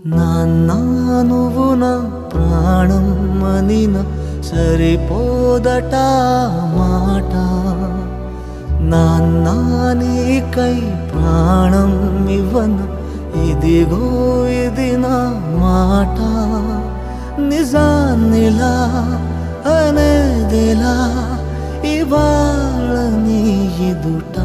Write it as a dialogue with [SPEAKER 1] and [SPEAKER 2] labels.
[SPEAKER 1] నాన్న నువ్వు నా ప్రాణం అనిన సరిపోదట మాట. నాన్న నీకై ప్రాణం ఇవ్వను, ఇదిగో ఇది నా మాట. నిజాన్నిలా అనేదిలా ఇవాళ నీ ఎదుట.